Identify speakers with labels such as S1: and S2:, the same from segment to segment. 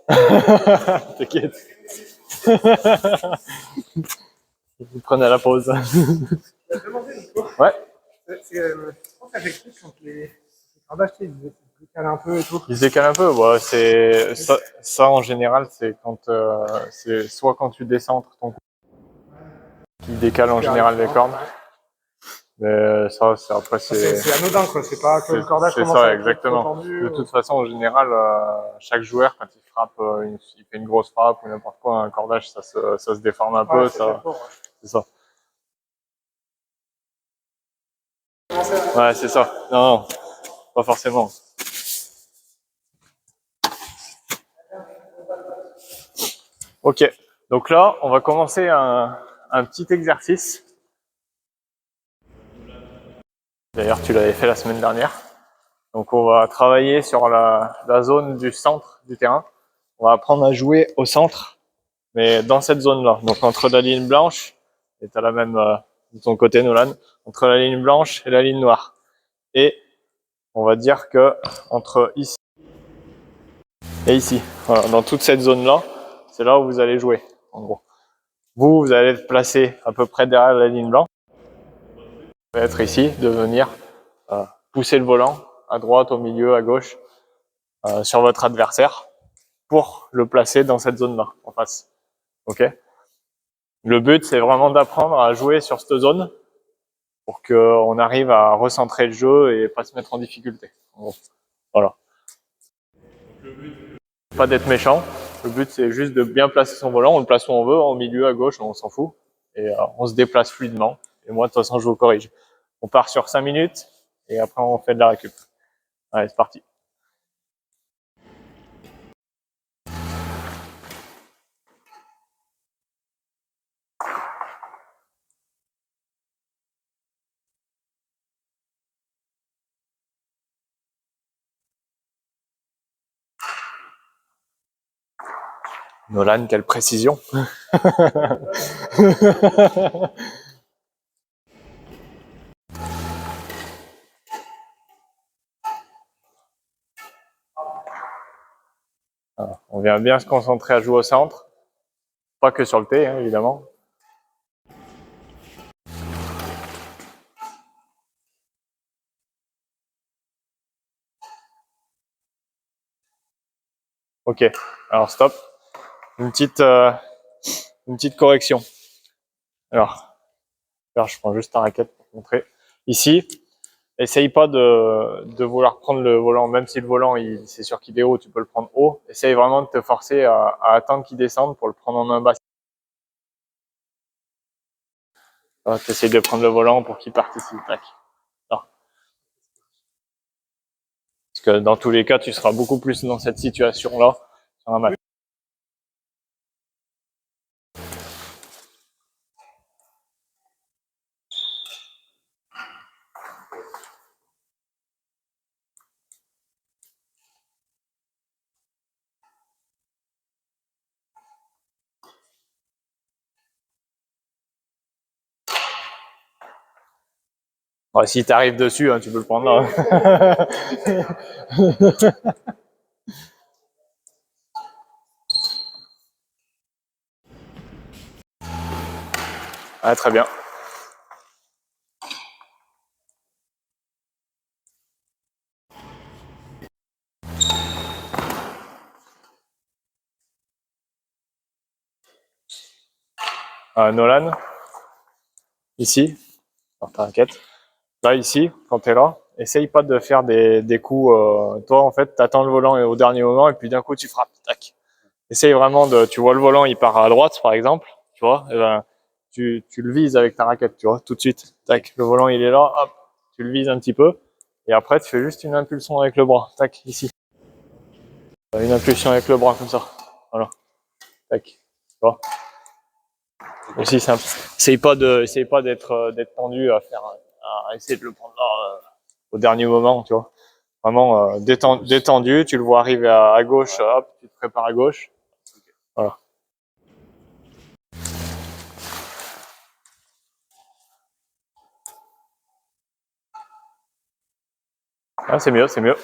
S1: T'inquiète. Vous prenez la pause. Ouais.
S2: Je pense que ça fait quand les cordages, ils se décalent un peu et tout.
S1: Ils se décalent un peu. Ouais, c'est ça en général, c'est quand c'est soit quand tu décentres ton coup qui décale en général les cordes. Mais ça, c'est après
S2: C'est anodin quoi. C'est pas que le cordage commence
S1: ça,
S2: à être
S1: exactement.
S2: tendu.
S1: De toute façon, en général, chaque joueur quand il frappe, il fait une grosse frappe ou n'importe quoi, un cordage, ça se déforme un peu. Ça, c'est ça. Ouais, c'est ça. Non, pas forcément. Ok, donc là, on va commencer un petit exercice. D'ailleurs, tu l'avais fait la semaine dernière. Donc, on va travailler sur la zone du centre du terrain. On va apprendre à jouer au centre, mais dans cette zone-là. Donc, entre la ligne blanche, et tu as la même de ton côté, Nolan, entre la ligne blanche et la ligne noire. Et on va dire que entre ici et ici, voilà, dans toute cette zone-là, c'est là où vous allez jouer, en gros. Vous allez être placé à peu près derrière la ligne blanche. Vous allez être ici, de venir pousser le volant à droite, au milieu, à gauche, sur votre adversaire pour le placer dans cette zone-là, en face. Ok. Le but, c'est vraiment d'apprendre à jouer sur cette zone pour qu'on arrive à recentrer le jeu et pas se mettre en difficulté. En gros. Voilà. Pas d'être méchant. Le but, c'est juste de bien placer son volant. On le place où on veut, au milieu, à gauche, on s'en fout. Et on se déplace fluidement. Et moi, de toute façon, je vous corrige. On part sur 5 minutes et après, on fait de la récup. Allez, c'est parti. Nolan, quelle précision. Alors, on vient bien se concentrer à jouer au centre. Pas que sur le T, hein, évidemment. Ok, alors stop. Une petite correction. Alors, je prends juste ta raquette pour te montrer. Ici, essaye pas de vouloir prendre le volant, même si le volant, c'est sûr qu'il est haut, tu peux le prendre haut. Essaye vraiment de te forcer à attendre qu'il descende pour le prendre en main basse. Tu essayes de prendre le volant pour qu'il parte ici. Tac. Parce que dans tous les cas, tu seras beaucoup plus dans cette situation-là sur un match. Ouais, si tu arrives dessus, hein, tu peux le prendre là. Ah, très bien. Nolan, ici, alors ta raquette. Là, ici, quand tu es là, essaye pas de faire des coups. Toi, en fait, tu attends le volant au dernier moment et puis d'un coup, tu frappes. Tac. Essaye vraiment de. Tu vois le volant, il part à droite, par exemple. Tu vois, et ben, tu le vises avec ta raquette, tu vois, tout de suite. Tac, le volant, il est là, hop, tu le vises un petit peu. Et après, tu fais juste une impulsion avec le bras. Tac, ici. Une impulsion avec le bras, comme ça. Voilà. Tac. Tu vois. Aussi simple. Essaye pas d'être tendu à essayer de le prendre là, au dernier moment, tu vois. Vraiment détendu, tu le vois arriver à gauche, hop, tu te prépares à gauche. Voilà. Ah, c'est mieux, c'est mieux.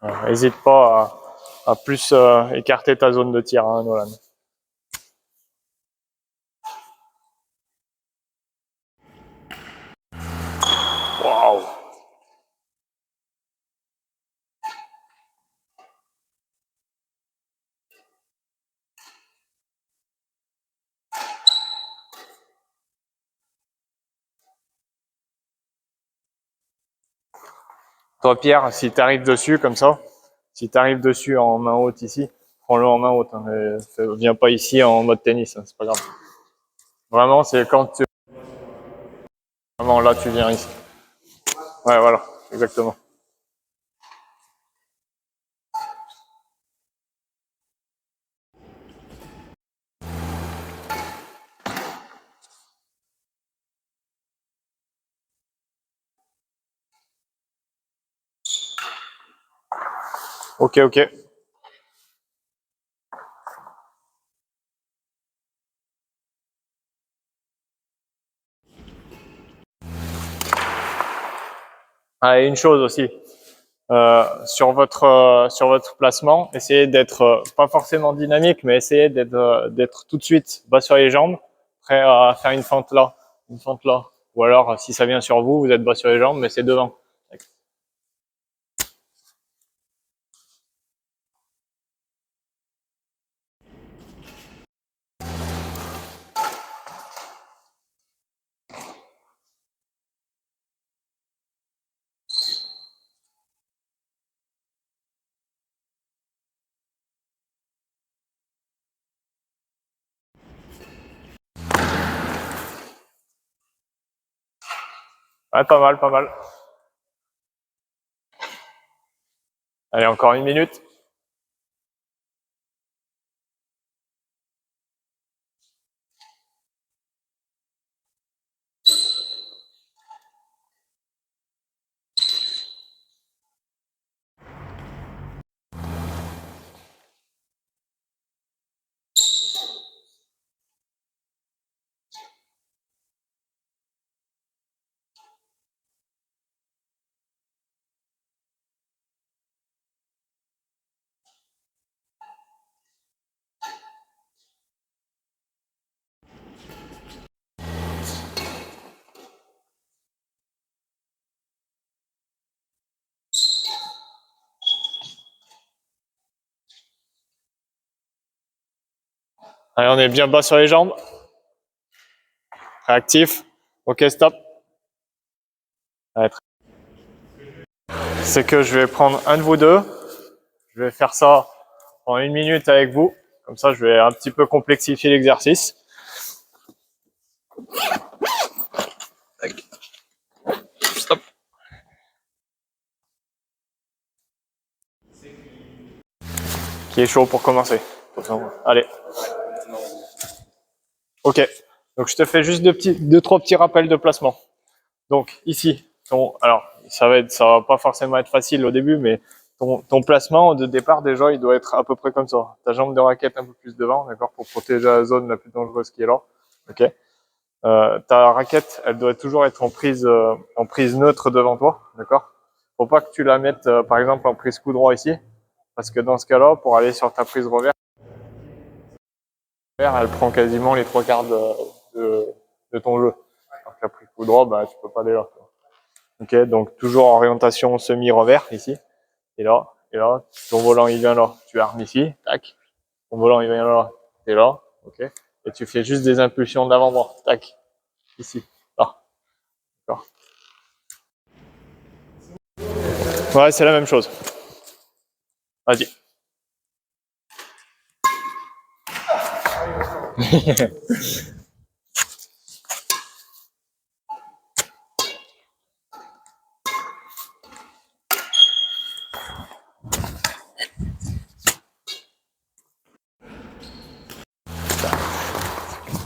S1: N'hésite pas à plus écarter ta zone de tir, hein, Nolan. Waouh! Toi, Pierre, si tu arrives dessus comme ça, si tu arrives dessus en main haute ici, prends-le en main haute. Hein, viens pas ici en mode tennis, hein, c'est pas grave. Vraiment, c'est quand tu... Vraiment, là, tu viens ici. Ouais, voilà, exactement. Ok, ok. Ah, et une chose aussi, sur votre placement, essayez d'être pas forcément dynamique, mais essayez d'être tout de suite bas sur les jambes, prêt à faire une fente là. Ou alors, si ça vient sur vous, vous êtes bas sur les jambes, mais c'est devant. Ouais, pas mal, pas mal. Allez, encore une minute. Allez, on est bien bas sur les jambes. Réactif. Ok, stop. C'est que je vais prendre un de vous deux. Je vais faire ça en une minute avec vous. Comme ça, je vais un petit peu complexifier l'exercice. Stop. Qui est chaud pour commencer? Allez. Ok. Donc, je te fais juste deux, trois petits rappels de placement. Donc, ici, alors, ça va pas forcément être facile au début, mais ton placement de départ, déjà, il doit être à peu près comme ça. Ta jambe de raquette un peu plus devant, d'accord, pour protéger la zone la plus dangereuse qui est là. Ok. Ta raquette, elle doit toujours être en prise neutre devant toi, d'accord. Faut pas que tu la mettes, par exemple, en prise coup droit ici, parce que dans ce cas-là, pour aller sur ta prise revers, elle prend quasiment les trois quarts de ton jeu. Alors que la prise coup droit, bah, tu peux pas aller là. Ok, donc toujours orientation semi-revers ici, et là, ton volant il vient là, tu armes ici, tac, ton volant il vient là, et là, ok, et tu fais juste des impulsions d'avant-bras, tac, ici, là, d'accord. Ouais, c'est la même chose. Vas-y.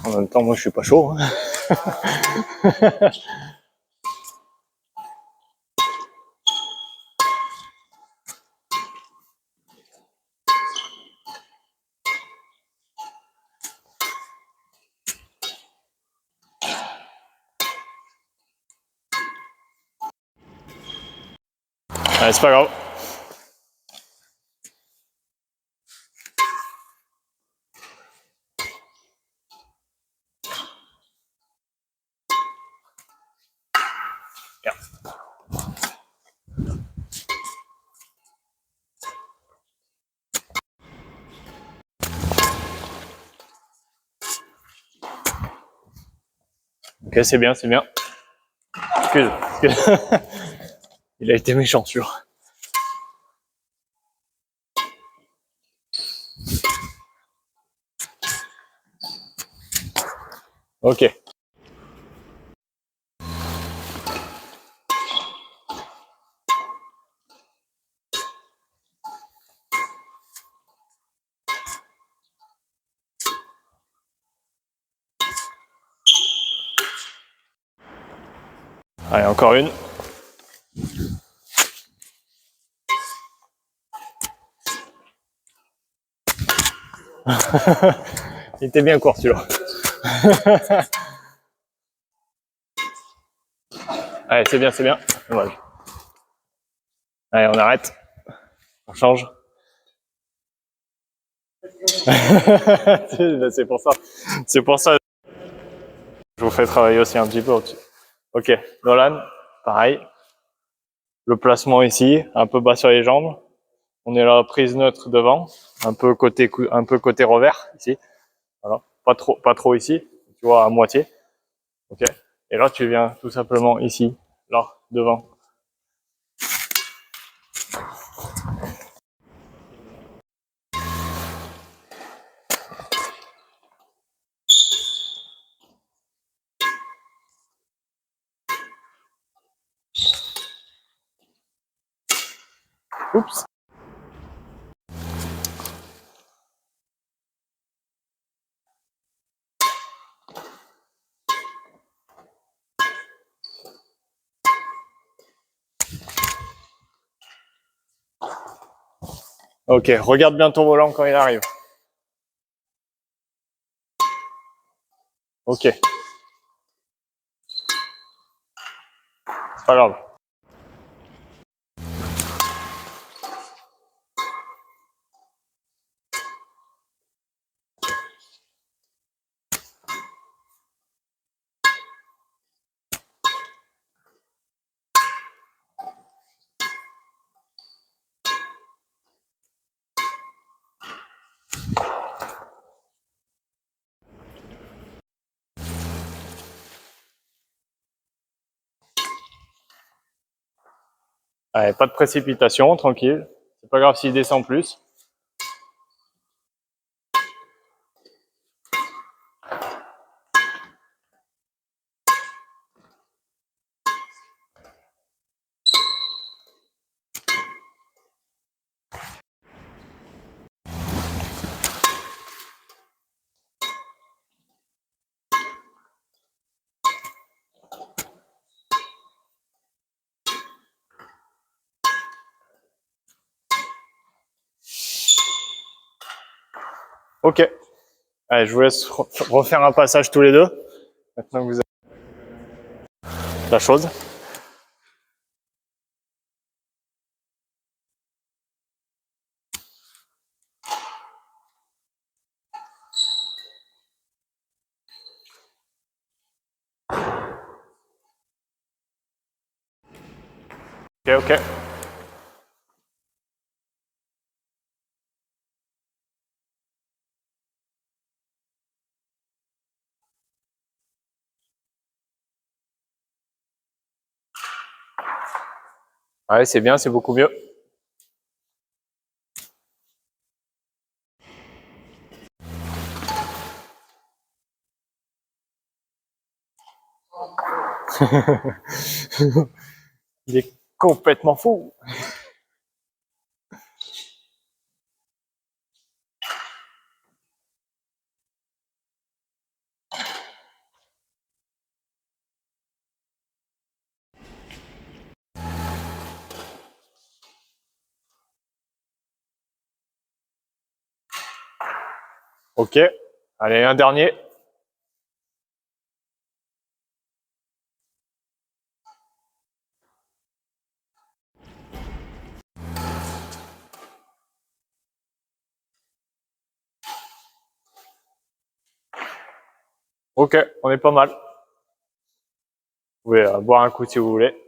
S1: En même temps, moi je suis pas chaud. Hein. Ouais, c'est pas grave. Ok, c'est bien, c'est bien. Excuse. Il a été méchant, sûr. Ok. Allez, encore une. Il était bien court, celui-là. Allez, c'est bien, c'est bien. Dommage. Allez, on arrête. On change. C'est pour ça. C'est pour ça. Je vous fais travailler aussi un petit peu au-dessus. Ok, Nolan, pareil. Le placement ici, un peu bas sur les jambes. On est là, prise neutre devant, un peu côté revers ici. Voilà, pas trop ici. Tu vois, à moitié. Ok. Et là, tu viens tout simplement ici, là, devant. Oups. Ok, regarde bien ton volant quand il arrive. Ok. C'est pas grave. Allez, pas de précipitation, tranquille. C'est pas grave s'il descend plus. Ok. Allez, je vous laisse refaire un passage tous les deux. Maintenant que vous avez la chose. Ok, ok. Allez, c'est bien, c'est beaucoup mieux. Il est complètement fou. Ok. Allez, un dernier. Ok, on est pas mal. Vous pouvez boire un coup si vous voulez.